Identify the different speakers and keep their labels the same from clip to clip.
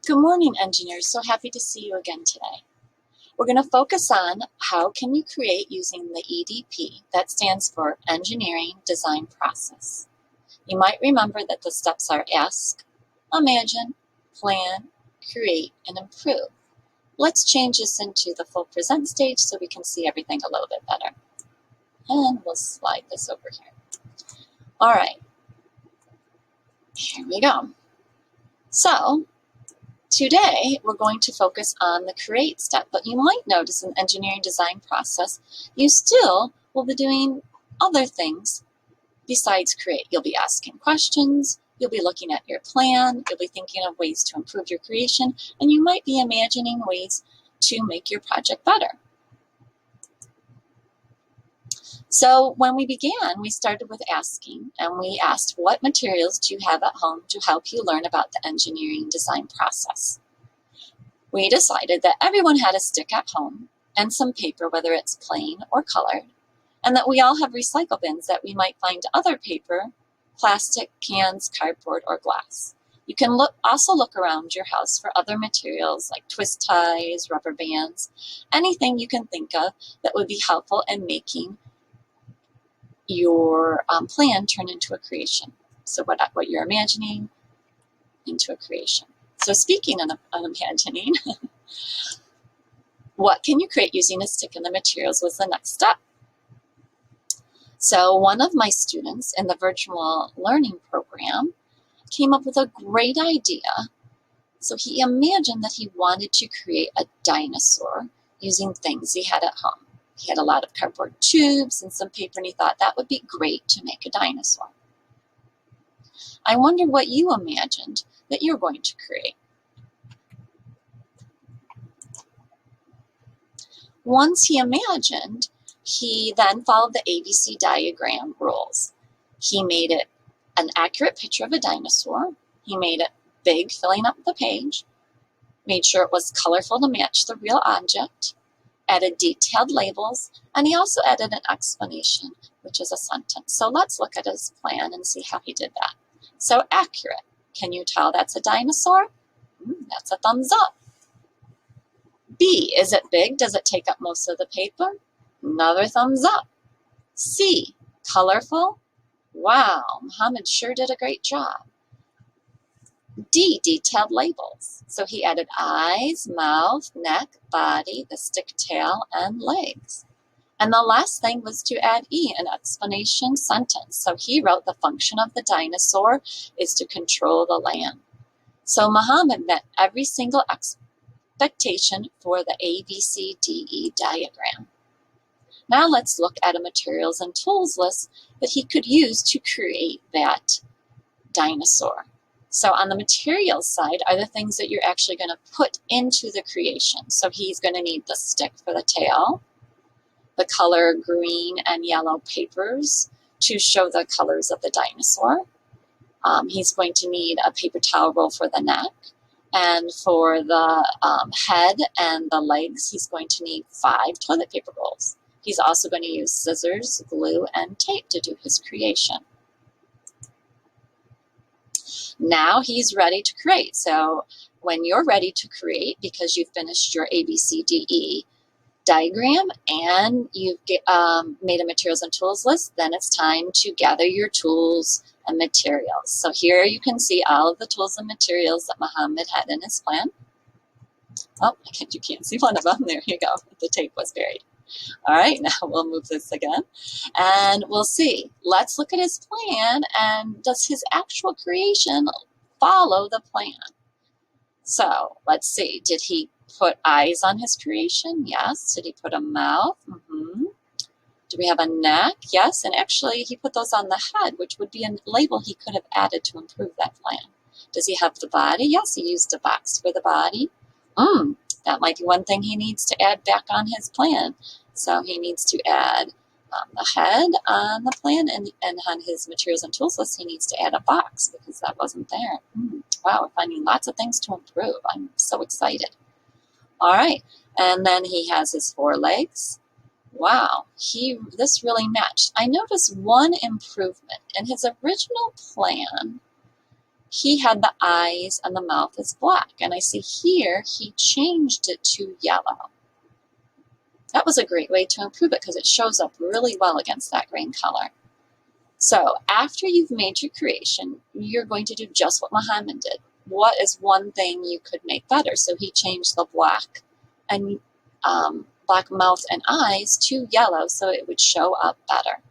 Speaker 1: Good morning, engineers. So happy to see you again today. We're going to focus on how can you create using the EDP, that stands for Engineering Design Process. You might remember that the steps are ask, imagine, plan, create, and improve. Let's change this into the full present stage so we can see everything a little bit better. And we'll slide this over here. All right, here we go. So today, we're going to focus on the create step, but you might notice in the engineering design process, you still will be doing other things besides create. You'll be asking questions, you'll be looking at your plan, you'll be thinking of ways to improve your creation, and you might be imagining ways to make your project better. So when we began, we started with asking, and we asked, what materials do you have at home to help you learn about the engineering design process? We decided that everyone had a stick at home and some paper, whether it's plain or colored, and that we all have recycle bins that we might find other paper, plastic, cans, cardboard, or glass. You can also look around your house for other materials like twist ties, rubber bands, anything you can think of that would be helpful in making your plan turn into a creation. So what you're imagining into a creation. So speaking of imagining, what can you create using a stick and the materials was the next step. So one of my students in the virtual learning program came up with a great idea. So he imagined that he wanted to create a dinosaur using things he had at home. He had a lot of cardboard tubes and some paper, and he thought that would be great to make a dinosaur. I wonder what you imagined that you're going to create. Once he imagined, he then followed the ABC diagram rules. He made it an accurate picture of a dinosaur. He made it big, filling up the page, made sure it was colorful to match the real object, added detailed labels, and he also added an explanation, which is a sentence. So let's look at his plan and see how he did that. So accurate. Can you tell that's a dinosaur? That's a thumbs up. B, is it big? Does it take up most of the paper? Another thumbs up. C, colorful? Wow, Muhammad sure did a great job. D, detailed labels. So he added eyes, mouth, neck, body, the stick tail, and legs. And the last thing was to add E, an explanation sentence. So he wrote the function of the dinosaur is to control the land. So Muhammad met every single expectation for the ABCDE diagram. Now let's look at a materials and tools list that he could use to create that dinosaur. So on the materials side are the things that you're actually going to put into the creation. So he's going to need the stick for the tail, the color green and yellow papers to show the colors of the dinosaur. He's going to need a paper towel roll for the neck. And for the head and the legs, he's going to need 5 toilet paper rolls. He's also going to use scissors, glue, and tape to do his creation. Now he's ready to create. So when you're ready to create, because you've finished your ABCDE diagram and you've made a materials and tools list, then it's time to gather your tools and materials. So here you can see all of the tools and materials that Muhammad had in his plan. Oh, you can't see one of them. There you go. The tape was buried. All right, now we'll move this again and we'll see. Let's look at his plan, and does his actual creation follow the plan? So let's see. Did he put eyes on his creation? Yes. Did he put a mouth? Do we have a neck? Yes. And actually, he put those on the head, which would be a label he could have added to improve that plan. Does he have the body? Yes, he used a box for the body. That might be one thing he needs to add back on his plan. So he needs to add the head on the plan, and on his materials and tools list, he needs to add a box because that wasn't there. Wow, we're finding lots of things to improve. I'm so excited. All right, and then he has his 4 legs. Wow, this really matched. I noticed one improvement in his original plan. he had the eyes and the mouth as black. And I see here he changed it to yellow. That was a great way to improve it because it shows up really well against that green color. So after you've made your creation, you're going to do just what Muhammad did. What is one thing you could make better? So he changed the black and black mouth and eyes to yellow so it would show up better.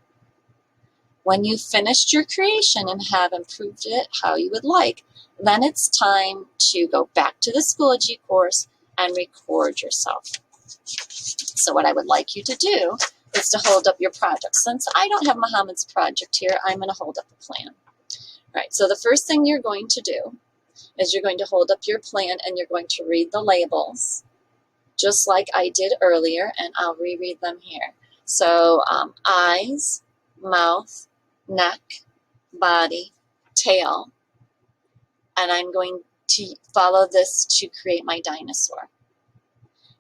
Speaker 1: When you've finished your creation and have improved it how you would like, then it's time to go back to the Schoology course and record yourself. So what I would like you to do is to hold up your project. Since I don't have Muhammad's project here, I'm going to hold up the plan. All right, so the first thing you're going to do is you're going to hold up your plan and you're going to read the labels, just like I did earlier, and I'll reread them here. So eyes, mouth, neck, body, tail, and I'm going to follow this to create my dinosaur.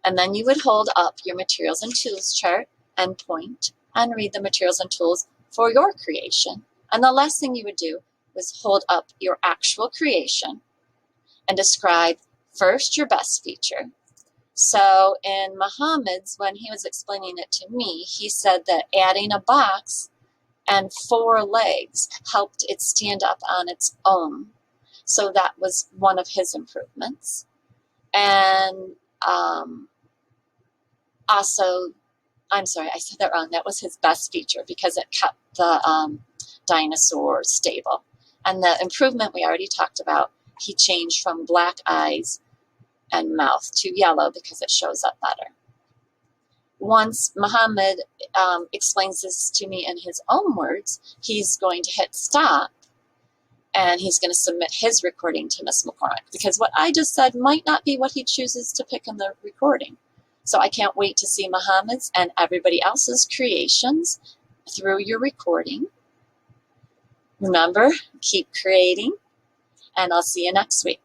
Speaker 1: And then you would hold up your materials and tools chart and point and read the materials and tools for your creation. And the last thing you would do was hold up your actual creation and describe first your best feature. So in Muhammad's, when he was explaining it to me, he said that adding a box and 4 legs helped it stand up on its own. So that was one of his improvements. And also, I'm sorry, I said that wrong. That was his best feature because it kept the dinosaur stable. And the improvement we already talked about, he changed from black eyes and mouth to yellow because it shows up better. Once Muhammad explains this to me in his own words, he's going to hit stop and he's going to submit his recording to Ms. McCormick because what I just said might not be what he chooses to pick in the recording. So I can't wait to see Muhammad's and everybody else's creations through your recording. Remember, keep creating, and I'll see you next week.